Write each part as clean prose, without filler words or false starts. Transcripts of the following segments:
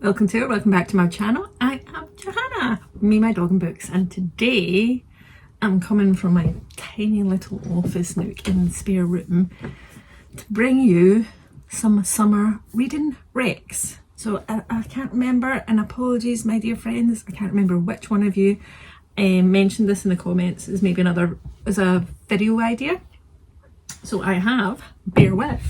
welcome back to my channel. I am Joanna, me, my dog and books, and today I'm coming from my tiny little office nook in the spare room to bring you some summer reading recs. So I can't remember, and apologies my dear friends, I can't remember which one of you mentioned this in the comments as maybe as a video idea. So I have, bear with,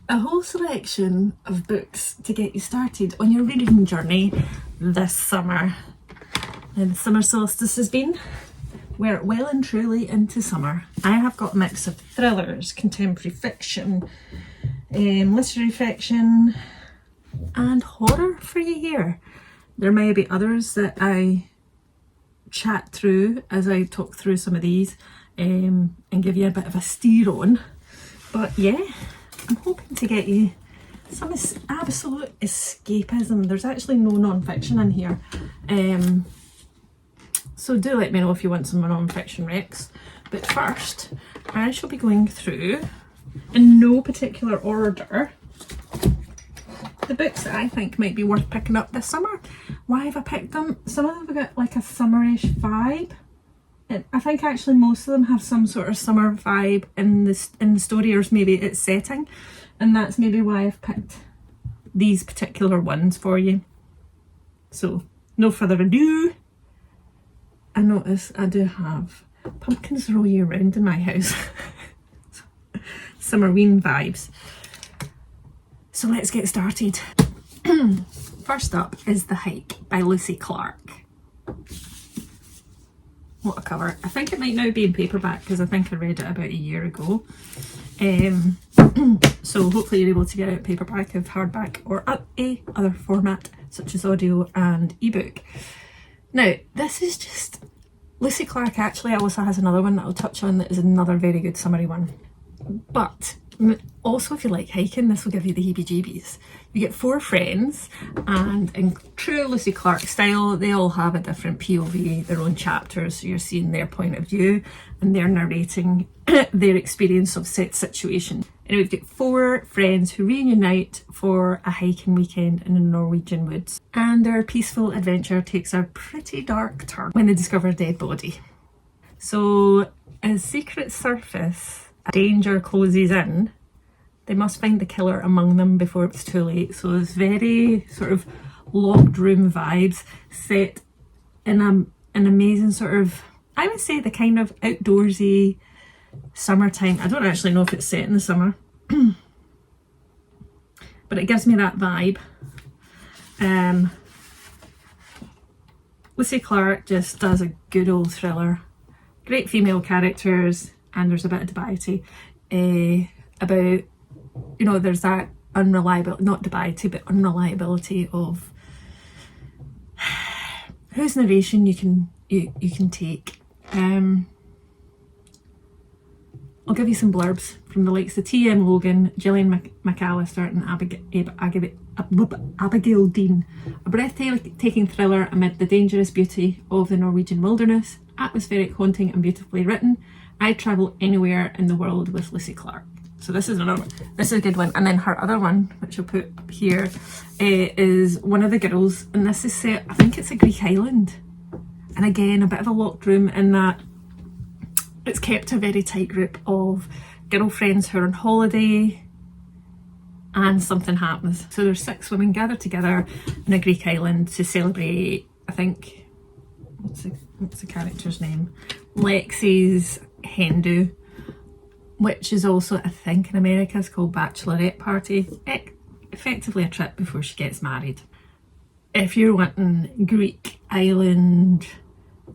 a whole selection of books to get you started on your reading journey this summer. Now the summer solstice has been, we're well and truly into summer. I have got a mix of thrillers, contemporary fiction, literary fiction and horror for you here. There may be others that I chat through as I talk through some of these and give you a bit of a steer on, but yeah, I'm hoping to get you some absolute escapism. There's actually no non-fiction in here, so do let me know if you want some non-fiction recs. But first I shall be going through, in no particular order, the books that I think might be worth picking up this summer. Why have I picked them? Some of them have got like a summerish vibe. I think actually most of them have some sort of summer vibe in the story, or maybe its setting, and that's maybe why I've picked these particular ones for you. So no further ado, I notice I do have pumpkins all year round in my house. Summerween vibes. So let's get started. First up is The Hike by Lucy Clarke. What a cover. I think it might now be in paperback because I think I read it about a year ago. So hopefully you're able to get it paperback, of hardback, or a other format such as audio and ebook. Now this is just, Lucy Clarke actually also has another one that I'll touch on that is another very good summery one. But also if you like hiking, this will give you the heebie-jeebies. You get 4 friends, and in true Lucy Clarke style, they all have a different POV, their own chapters, so you're seeing their point of view and they're narrating their experience of set situation. And we've got 4 friends who reunite for a hiking weekend in the Norwegian woods, and their peaceful adventure takes a pretty dark turn when they discover a dead body. So as secrets surface, danger closes in, they must find the killer among them before it's too late. So it's very sort of locked room vibes, set in an amazing sort of, I would say, the kind of outdoorsy summertime. I don't actually know if it's set in the summer, but it gives me that vibe. Lucy Clarke just does a good old thriller. Great female characters, and there's a bit of dubiety about, you know, there's that unreliability, not dubiety, but unreliability of whose narration you can take. I'll give you some blurbs from the likes of T.M. Logan, Gillian McAllister and Abigail Dean. A breathtaking thriller amid the dangerous beauty of the Norwegian wilderness, atmospheric, haunting and beautifully written. I'd travel anywhere in the world with Lucy Clarke. So this is another one. This is a good one. And then her other one, which I'll put up here, is One of the Girls, and this is set, I think it's a Greek island, and again a bit of a locked room in that it's kept a very tight group of girlfriends who are on holiday and something happens. So there's 6 women gathered together in a Greek island to celebrate, I think, what's the character's name? Lexi's hen-do, which is also, I think in America, is called bachelorette party. Effectively a trip before she gets married. If you're wanting Greek island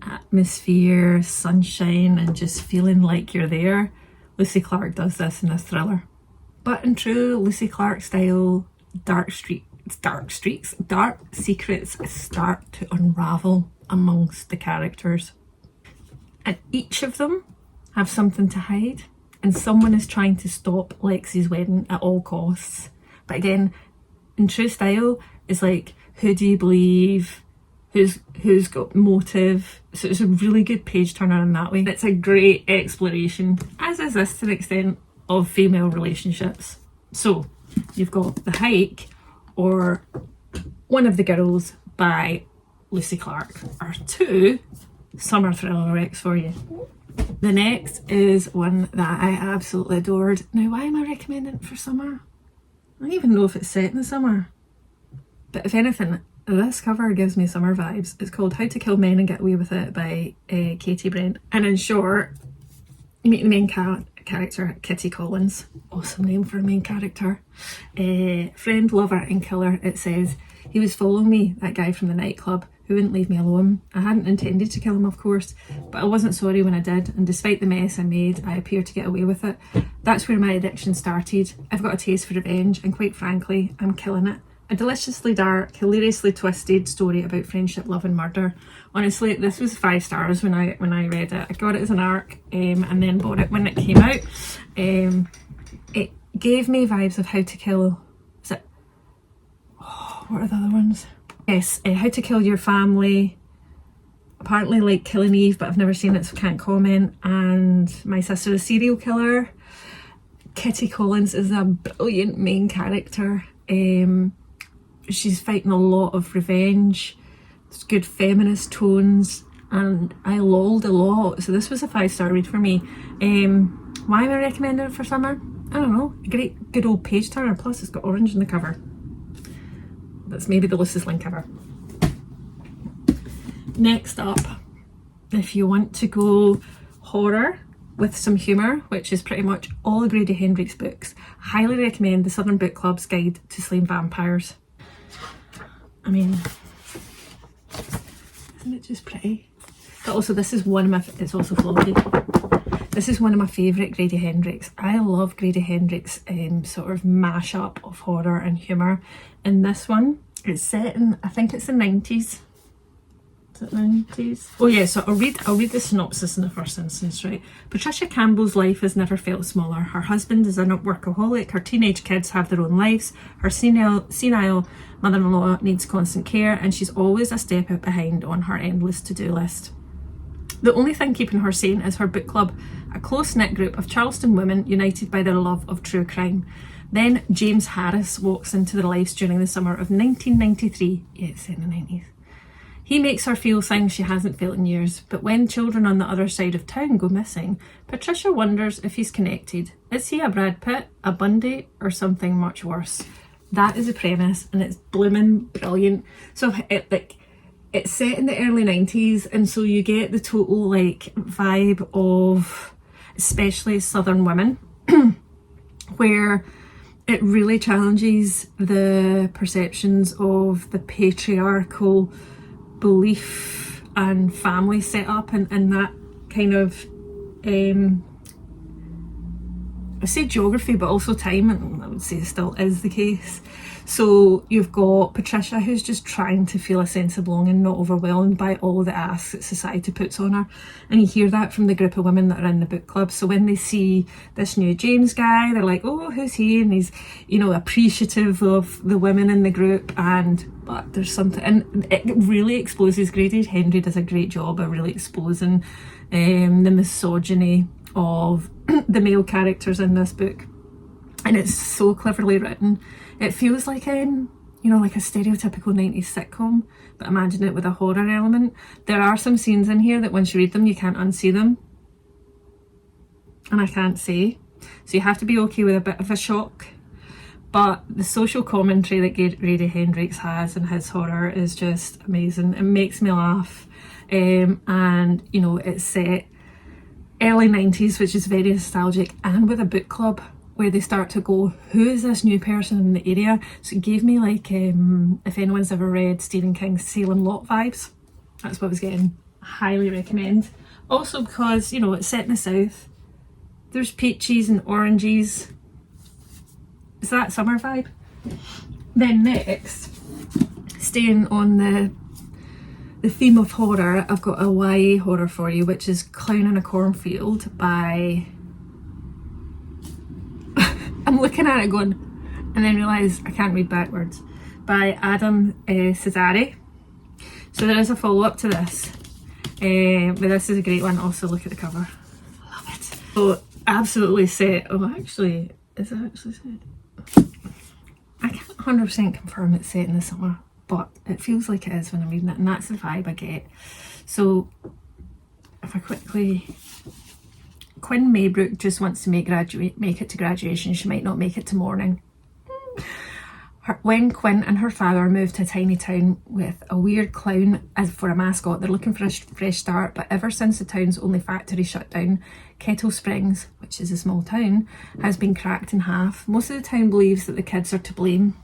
atmosphere, sunshine and just feeling like you're there, Lucy Clarke does this in a thriller. But in true Lucy Clarke style, dark secrets start to unravel amongst the characters, and each of them have something to hide, and someone is trying to stop Lexi's wedding at all costs. But again, in true style, it's like, who do you believe? Who's got motive? So it's a really good page turner in that way. It's a great exploration, as is this to an extent, of female relationships. So you've got The Hike or One of the Girls by Lucy Clarke are two summer thriller recs for you. The next is one that I absolutely adored. Now, why am I recommending it for summer? I don't even know if it's set in the summer. But if anything, this cover gives me summer vibes. It's called How to Kill Men and Get Away with It by Katy, Brent. And in short, you meet the main character, Kitty Collins. Awesome name for a main character. Friend, lover and killer, it says. He was following me, that guy from the nightclub, who wouldn't leave me alone. I hadn't intended to kill him, of course, but I wasn't sorry when I did, and despite the mess I made, I appeared to get away with it. That's where my addiction started. I've got a taste for revenge, and quite frankly, I'm killing it. A deliciously dark, hilariously twisted story about friendship, love and murder. Honestly, this was 5 stars when I read it. I got it as an ARC and then bought it when it came out. It gave me vibes of How to Kill... Is it... Oh, what are the other ones? Yes, How to Kill Your Family. Apparently like Killing Eve, but I've never seen it, so can't comment. And My Sister the Serial Killer. Kitty Collins is a brilliant main character. She's fighting a lot of revenge. It's good feminist tones, and I lolled a lot. So this was a 5-star read for me. Why am I recommending it for summer? I don't know. A great good old page turner. Plus it's got orange in the cover. That's maybe the loosest link ever. Next up, if you want to go horror with some humour, which is pretty much all of Grady Hendrix books, I highly recommend the Southern Book Club's Guide to Slaying Vampires. I mean, isn't it just pretty? But also this is one of my, it's also floppy. This is one of my favourite Grady Hendrix. I love Grady Hendrix sort of mashup of horror and humour. And this one, it's set in, I think it's the 90s. Is it 90s? Oh yeah, so I'll read the synopsis in the first instance, right? Patricia Campbell's life has never felt smaller. Her husband is a workaholic, her teenage kids have their own lives, her senile mother-in-law needs constant care, and she's always a step out behind on her endless to-do list. The only thing keeping her sane is her book club, a close-knit group of Charleston women united by their love of true crime. Then James Harris walks into their lives during the summer of 1993. Yeah, it's in the 90s. He makes her feel things she hasn't felt in years, but when children on the other side of town go missing, Patricia wonders if he's connected. Is he a Brad Pitt, a Bundy, or something much worse? That is the premise, and it's blooming brilliant. So it's set in the early 90s, and so you get the total like vibe of especially Southern women where it really challenges the perceptions of the patriarchal belief and family setup and that kind of I say geography, but also time, and I would say still is the case. So you've got Patricia, who's just trying to feel a sense of belonging, not overwhelmed by all the asks that society puts on her. And you hear that from the group of women that are in the book club. So when they see this new James guy, they're like, oh, who's he? And he's, you know, appreciative of the women in the group. But there's something, and it really exposes, Grady Hendry does a great job of really exposing the misogyny of the male characters in this book. And it's so cleverly written. It feels like you know, like a stereotypical 90s sitcom, but imagine it with a horror element. There are some scenes in here that once you read them, you can't unsee them. And I can't say. So you have to be okay with a bit of a shock. But the social commentary that Grady Hendrix has in his horror is just amazing. It makes me laugh. And, you know, it's set early 90s, which is very nostalgic, and with a book club where they start to go, who is this new person in the area? So it gave me like, if anyone's ever read Stephen King's Salem Lot vibes, that's what I was getting. Highly recommend. Also because, you know, it's set in the south. There's peaches and oranges. Is that summer vibe? Then next, staying on the theme of horror, I've got a YA horror for you, which is Clown in a Cornfield by... I'm looking at it going, and then realise I can't read backwards, by Adam Cesare. So there is a follow-up to this, but this is a great one. Also look at the cover, love it. So absolutely set, oh actually, is it actually set? I can't 100% confirm it's set in the summer, but it feels like it is when I'm reading it, and that's the vibe I get. So if I quickly... Quinn Maybrook just wants to make it to graduation. She might not make it to morning. When Quinn and her father moved to a tiny town with a weird clown as for a mascot, they're looking for a fresh start, but ever since the town's only factory shut down, Kettle Springs, which is a small town, has been cracked in half. Most of the town believes that the kids are to blame.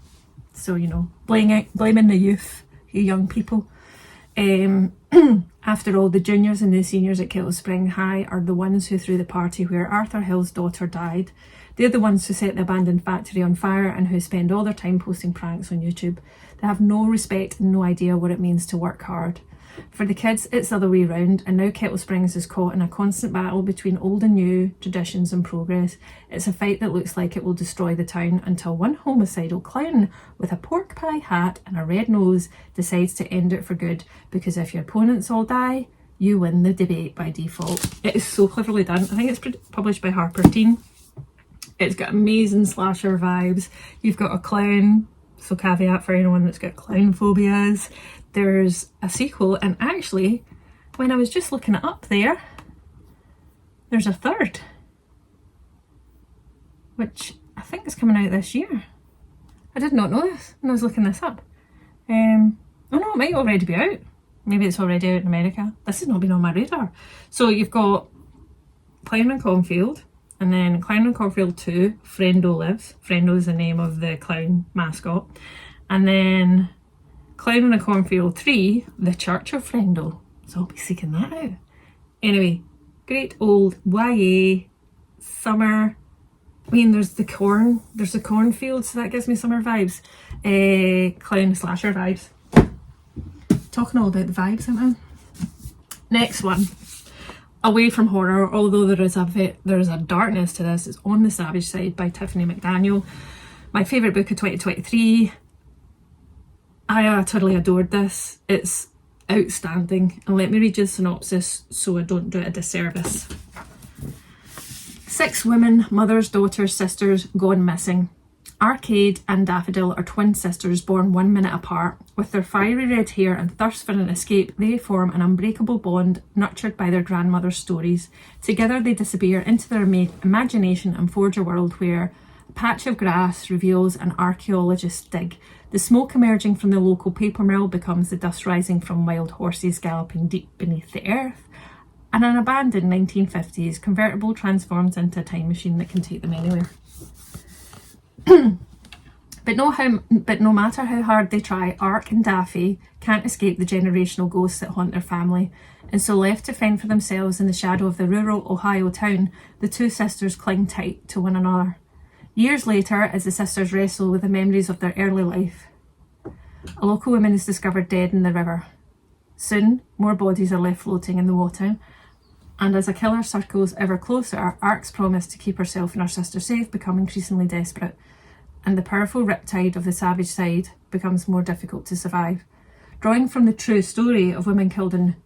So, you know, blaming the youth, you young people. After all, the juniors and the seniors at Kettle Spring High are the ones who threw the party where Arthur Hill's daughter died. They're the ones who set the abandoned factory on fire and who spend all their time posting pranks on YouTube. They have no respect and no idea what it means to work hard. For the kids, it's the other way round, and now Kettle Springs is caught in a constant battle between old and new, traditions and progress. It's a fight that looks like it will destroy the town until one homicidal clown with a pork pie hat and a red nose decides to end it for good, because if your opponents all die, you win the debate by default. It is so cleverly done. I think it's published by Harper Teen. It's got amazing slasher vibes. You've got a clown, so caveat for anyone that's got clown phobias. There's a sequel, and actually, when I was just looking it up there, there's a third, which I think is coming out this year. I did not know this when I was looking this up. Oh no, it might already be out. Maybe it's already out in America. This has not been on my radar. So you've got Clown in Cornfield, and then Clown in Cornfield 2, Friendo Lives. Friendo is the name of the clown mascot. And then Clown in a Cornfield 3, The Church of Friendo. So I'll be seeking that out. Anyway, great old YA summer. I mean, there's the cornfield, so that gives me summer vibes. Clown slasher vibes. Talking all about the vibes, aren't I? Next one. Away from horror, although there is a darkness to this, it's On the Savage Side by Tiffany McDaniel. My favourite book of 2023. I totally adored this. It's outstanding. And let me read you the synopsis so I don't do it a disservice. 6 women, mothers, daughters, sisters, gone missing. Arcade and Daffodil are twin sisters born 1 minute apart. With their fiery red hair and thirst for an escape, they form an unbreakable bond nurtured by their grandmother's stories. Together they disappear into their imagination and forge a world where a patch of grass reveals an archaeologist's dig. The smoke emerging from the local paper mill becomes the dust rising from wild horses galloping deep beneath the earth. And an abandoned 1950s convertible transforms into a time machine that can take them anywhere. But no matter how hard they try, Ark and Daffy can't escape the generational ghosts that haunt their family, and so left to fend for themselves in the shadow of the rural Ohio town, the 2 sisters cling tight to one another. Years later, as the sisters wrestle with the memories of their early life, a local woman is discovered dead in the river. Soon, more bodies are left floating in the water, and as a killer circles ever closer, Ark's promise to keep herself and her sister safe become increasingly desperate, and the powerful riptide of the savage side becomes more difficult to survive. Drawing from the true story of women killed in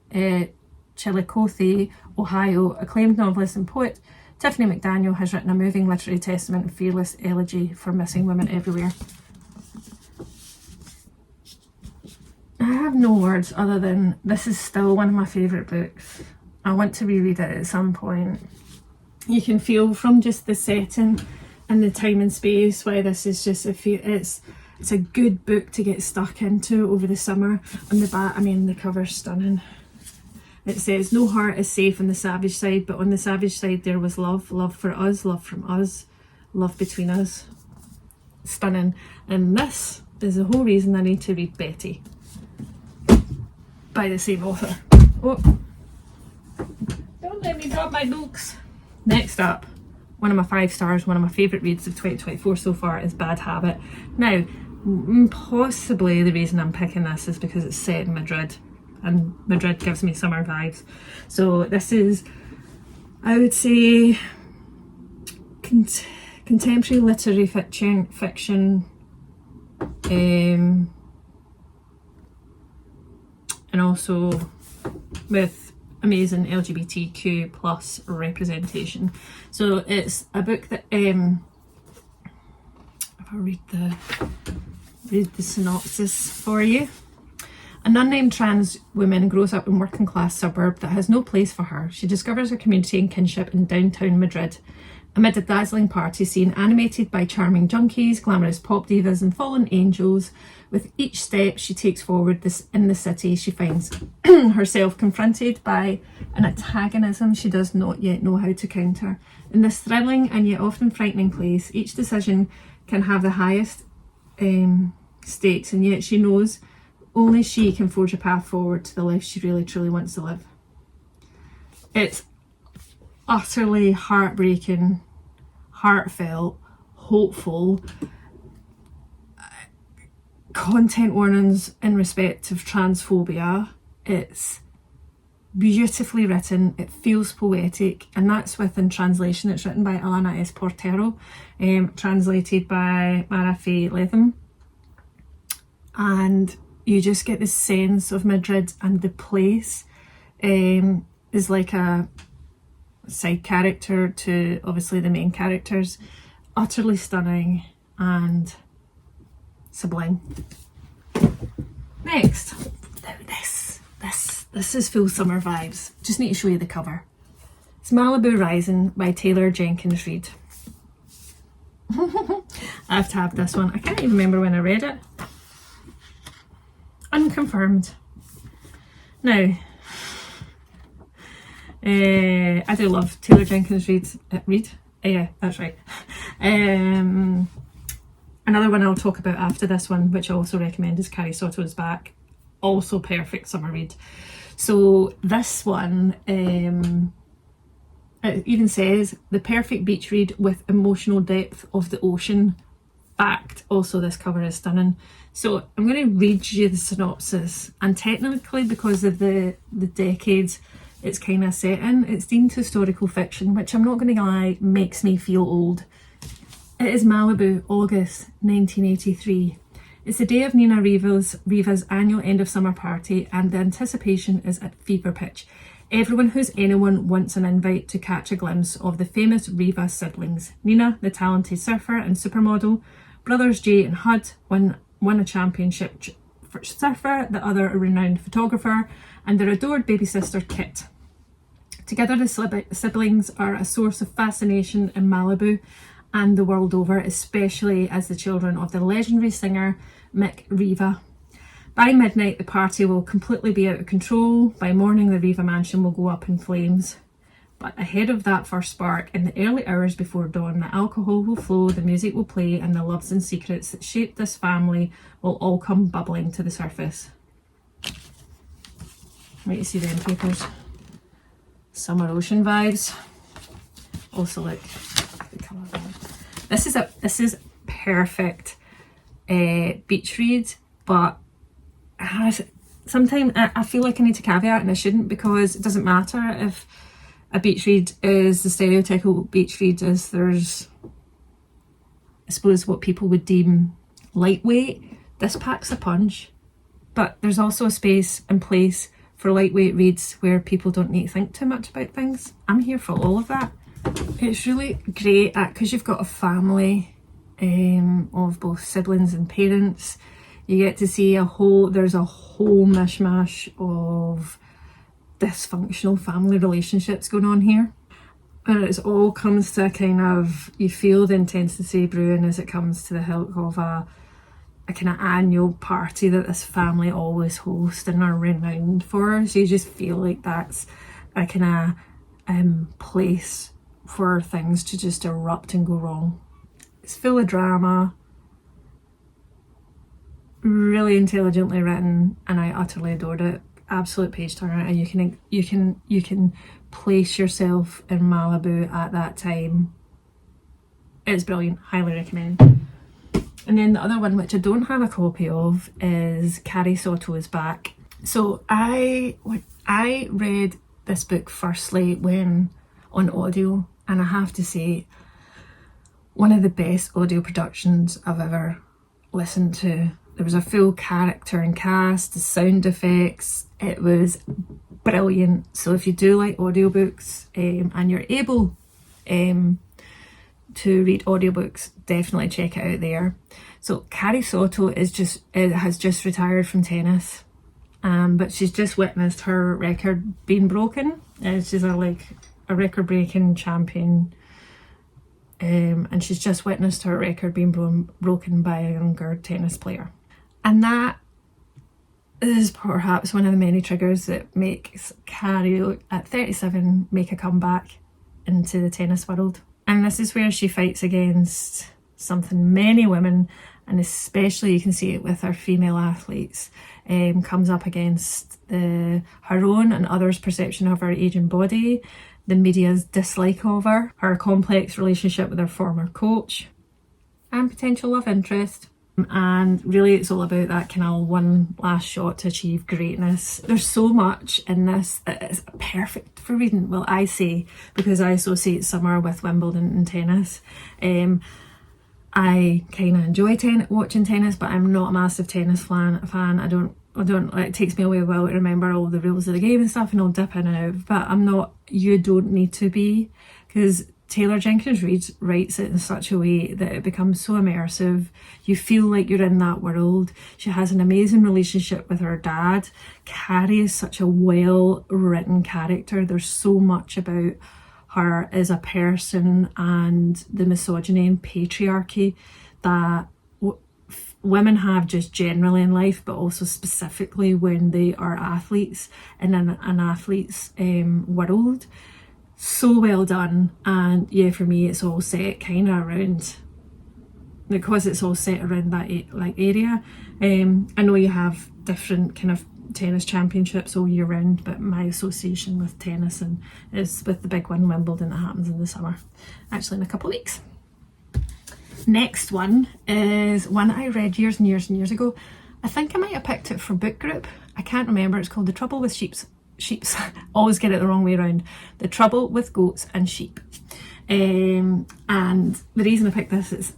Chillicothe, Ohio, acclaimed novelist and poet Tiffany McDaniel has written a moving literary testament and fearless elegy for missing women everywhere. I have no words other than this is still one of my favourite books. I want to reread it at some point. You can feel from just the setting and the time and space why this is just it's a good book to get stuck into over the summer. On the back, I mean, the cover's stunning. It says, "No heart is safe on the savage side, but on the savage side there was love. Love for us, love from us, love between us." Stunning. And this is the whole reason I need to read Betty by the same author. Oh, don't let me drop my books. Next up, one of my 5 stars, one of my favourite reads of 2024 so far is Bad Habit. Now, possibly the reason I'm picking this is because it's set in Madrid, and Madrid gives me summer vibes. So this is, I would say, contemporary literary fiction, and also with amazing LGBTQ plus representation. So it's a book that I've I'll read the synopsis for you. An unnamed trans woman grows up in a working class suburb that has no place for her. She discovers her community and kinship in downtown Madrid, amid a dazzling party scene animated by charming junkies, glamorous pop divas and fallen angels. With each step she takes forward in the city, she finds herself confronted by an antagonism she does not yet know how to counter. In this thrilling and yet often frightening place, each decision can have the highest stakes, and yet she knows only she can forge a path forward to the life she really truly wants to live. It's utterly heartbreaking, heartfelt, hopeful. Content warnings in respect of transphobia. It's beautifully written, it feels poetic, and that's within translation. It's written by Alana S. Portero, translated by Marafi Latham, and you just get the sense of Madrid, and the place is like a side character to obviously the main characters. Utterly stunning and sublime. Next, now this is full summer vibes. Just need to show you the cover. It's Malibu Rising by Jenkins Reid. I have to have this one. I can't even remember when I read it. Unconfirmed. Now, I do love Jenkins Reid. Yeah, that's right. Another one I'll talk about after this one, which I also recommend, is Carrie Sotto's Back. Also perfect summer read. So this one, it even says, the perfect beach read with emotional depth of the ocean. Fact. Also, this cover is stunning. So I'm going to read you the synopsis, and technically because of the decades it's kind of set in, it's deemed historical fiction, which I'm not going to lie, makes me feel old. It is Malibu, August 1983. It's the day of Nina Riva's annual end of summer party, and the anticipation is at fever pitch. Everyone who's anyone wants an invite to catch a glimpse of the famous Riva siblings. Nina, the talented surfer and supermodel, brothers Jay and Hud, won a championship for surfer, the other a renowned photographer, and their adored baby sister Kit. Together the siblings are a source of fascination in Malibu and the world over, especially as the children of the legendary singer Mick Riva. By midnight the party will completely be out of control. By morning the Riva mansion will go up in flames. But ahead of that first spark, in the early hours before dawn, the alcohol will flow, the music will play, and the loves and secrets that shaped this family will all come bubbling to the surface. Wait to see them papers. Summer ocean vibes. Also look at the colour. This is perfect beach read, but sometimes I feel like I need to caveat, and I shouldn't, because it doesn't matter if a beach read is the stereotypical beach read, as there's, I suppose, what people would deem lightweight. This packs a punch, but there's also a space and place for lightweight reads where people don't need to think too much about things. I'm here for all of that. It's really great because you've got a family of both siblings and parents. You get to see there's a whole mishmash of dysfunctional family relationships going on here, and it all comes to a kind of, you feel the intensity brewing as it comes to the hilt of a kind of annual party that this family always host and are renowned for. So you just feel like that's a kind of place for things to just erupt and go wrong. It's full of drama, really intelligently written, and I utterly adored it. Absolute page turner, and you can place yourself in Malibu at that time. It's brilliant. Highly recommend. And then the other one, which I don't have a copy of, is Carrie Sotto's Back. So I read this book firstly when on audio, and I have to say, one of the best audio productions I've ever listened to. There was a full character and cast, the sound effects, it was brilliant. So if you do like audiobooks and you're able to read audiobooks, definitely check it out there. So Carrie Sotto has just retired from tennis, but she's just witnessed her record being broken. She's a record-breaking champion, and she's just witnessed her record being broken by a younger tennis player. And that is perhaps one of the many triggers that makes Carrie at 37 make a comeback into the tennis world. And this is where she fights against something many women, and especially you can see it with our female athletes, comes up against her own and others' perception of her aging body, the media's dislike of her complex relationship with her former coach, and potential love interest. And really it's all about that kind of one last shot to achieve greatness. There's so much in this that is perfect for reading. Well, I say, because I associate summer with Wimbledon and tennis. I kind of enjoy watching tennis, but I'm not a massive tennis fan. I don't, it takes me a while to remember all the rules of the game and stuff, and I'll dip in and out, but you don't need to be, because Jenkins writes it in such a way that it becomes so immersive. You feel like you're in that world. She has an amazing relationship with her dad. Carrie is such a well-written character. There's so much about her as a person and the misogyny and patriarchy that women have just generally in life, but also specifically when they are athletes in an athlete's world. So well done. And yeah, for me it's all set kind of around, because it's all set around that area. I know you have different kind of tennis championships all year round, but my association with tennis is with the big one, Wimbledon, that happens in the summer, actually in a couple of weeks. Next one is one I read years and years and years ago. I think I might have picked it for book group, I can't remember. It's called The Trouble with Sheep's always get it the wrong way around. The Trouble with Goats and Sheep. And the reason I picked this is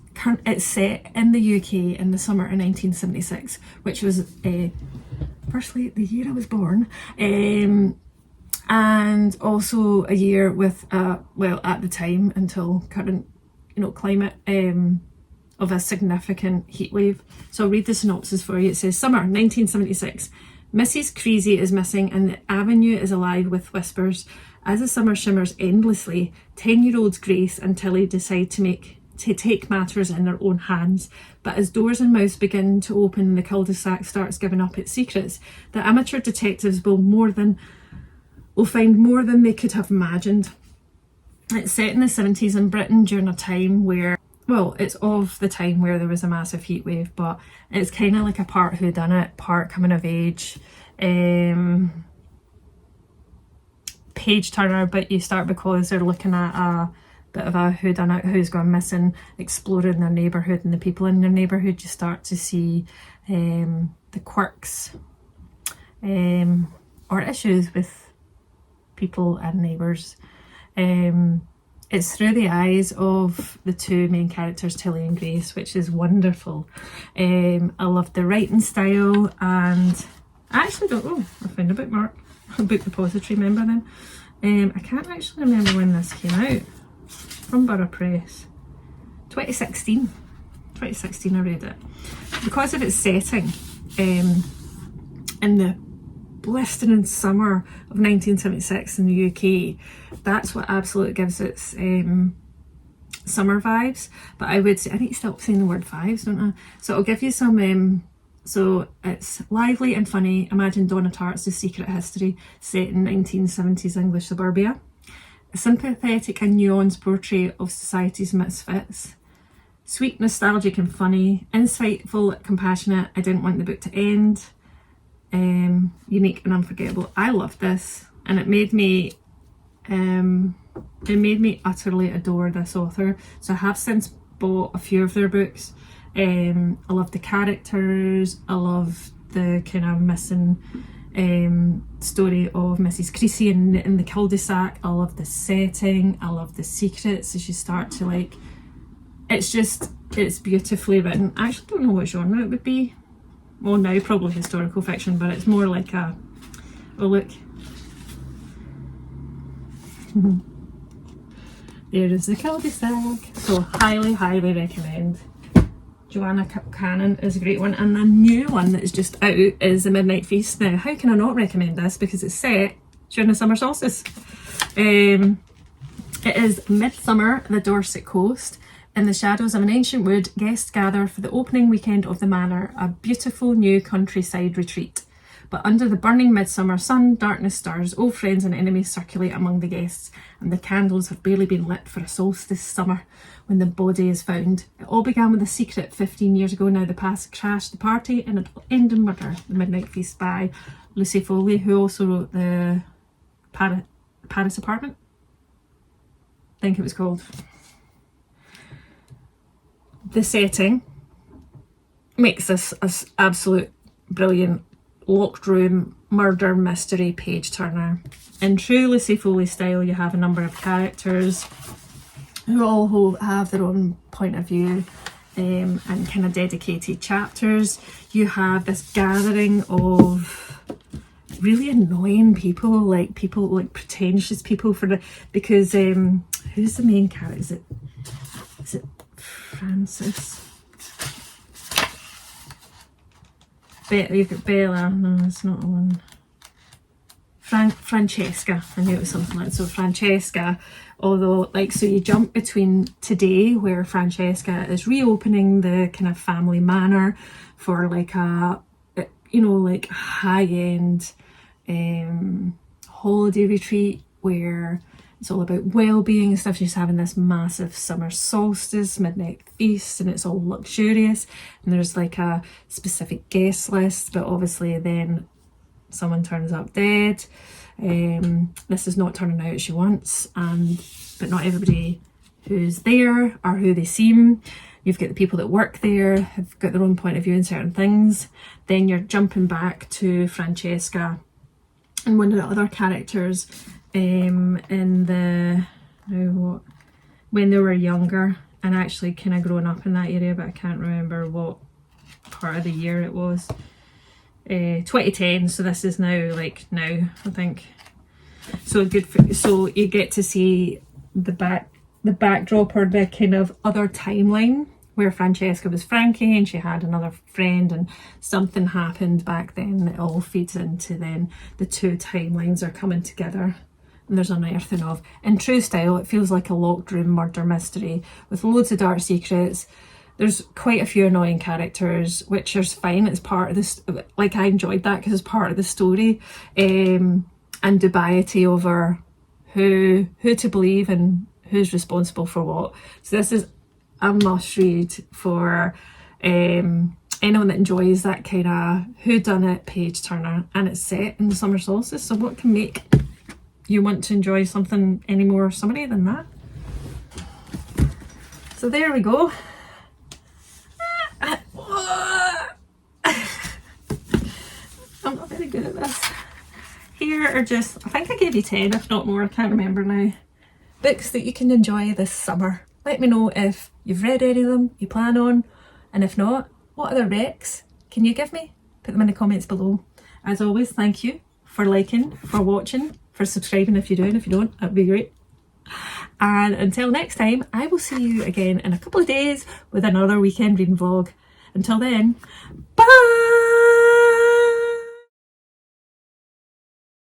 it's set in the UK in the summer of 1976, which was firstly the year I was born, and also a year with well, at the time, until current climate, of a significant heat wave. So I'll read the synopsis for you. It says, summer 1976. Mrs. Creasy is missing and the avenue is alive with whispers. As the summer shimmers endlessly, 10-year-olds Grace and Tilly decide to take matters in their own hands. But as doors and mouths begin to open and the cul-de-sac starts giving up its secrets, the amateur detectives will find more than they could have imagined. It's set in the 70s in Britain during a time where, well, it's of the time where there was a massive heat wave, but it's kind of like a part whodunit, part coming of age, page turner, but you start because they're looking at a bit of a whodunit, who's gone missing, exploring their neighbourhood, and the people in their neighbourhood. You start to see the quirks or issues with people and neighbours. It's through the eyes of the two main characters, Tilly and Grace, which is wonderful. I love the writing style, and I actually don't know, I found a bookmark, a book depository, remember then? I can't actually remember when this came out, from Borough Press. 2016 I read it. Because of its setting in the blistering summer of 1976 in the UK, that's what absolutely gives its summer vibes. But I would say, I need to stop saying the word vibes, don't I? So I'll give you some, so it's lively and funny. Imagine Donna Tartt's The Secret History, set in 1970s English suburbia. A sympathetic and nuanced portrait of society's misfits. Sweet, nostalgic and funny. Insightful, compassionate. I didn't want the book to end. Unique and unforgettable. I loved this, and it made me utterly adore this author. So I have since bought a few of their books. I love the characters, I love the kind of missing story of Mrs. Creasy in the cul-de-sac. I love the setting, I love the secrets as you start to it's beautifully written. I actually don't know what genre it would be. Well, now probably historical fiction, but it's more like oh look. there is the cul-de-sac. So highly, highly recommend. Joanna Cannon is a great one, and the new one that is just out is The Midnight Feast. Now, how can I not recommend this, because it's set during the summer solstice. It is midsummer, the Dorset coast. In the shadows of an ancient wood, guests gather for the opening weekend of the manor, a beautiful new countryside retreat. But under the burning midsummer sun, darkness stirs, old friends and enemies circulate among the guests, and the candles have barely been lit for a solstice summer when the body is found. It all began with a secret 15 years ago. Now the past crashed the party and it ended in murder. The Midnight Feast by Lucy Foley, who also wrote the Paris Apartment, I think it was called. The setting makes this an absolute brilliant locked room murder mystery page turner. In true Lucy Foley style, you have a number of characters who all have their own point of view and kind of dedicated chapters. You have this gathering of really annoying people, like pretentious people because who's the main character? Is it Francis? You've got Bella. No, it's not the one. Francesca. I knew it was something like that. So Francesca, although so you jump between today, where Francesca is reopening the kind of family manor for a high-end holiday retreat where it's all about well-being and stuff. She's having this massive summer solstice midnight feast, and it's all luxurious, and there's a specific guest list, but obviously then someone turns up dead. This is not turning out as she wants, but not everybody who's there are who they seem. You've got the people that work there have got their own point of view on certain things. Then you're jumping back to Francesca and one of the other characters when they were younger and actually kind of growing up in that area, but I can't remember what part of the year it was. 2010, so this is now I think. So so you get to see the backdrop or the kind of other timeline where Francesca was Frankie and she had another friend and something happened back then. It all feeds into then the two timelines are coming together. And there's unearthing of. In true style, it feels like a locked room murder mystery with loads of dark secrets. There's quite a few annoying characters, which is fine. It's part of this. I enjoyed that because it's part of the story, and dubiety over who to believe and who's responsible for what. So this is a must read for anyone that enjoys that kind of whodunit page turner, and it's set in the summer solstice. So what can make you want to enjoy something any more summery than that? So there we go. I'm not very good at this. Here are just, I think I gave you 10 if not more, I can't remember now. Books that you can enjoy this summer. Let me know if you've read any of them, you plan on, and if not, what other recs can you give me? Put them in the comments below. As always, thank you for liking, for watching, for subscribing if you do, and if you don't, that'd be great. And until next time, I will see you again in a couple of days with another weekend reading vlog. Until then, bye!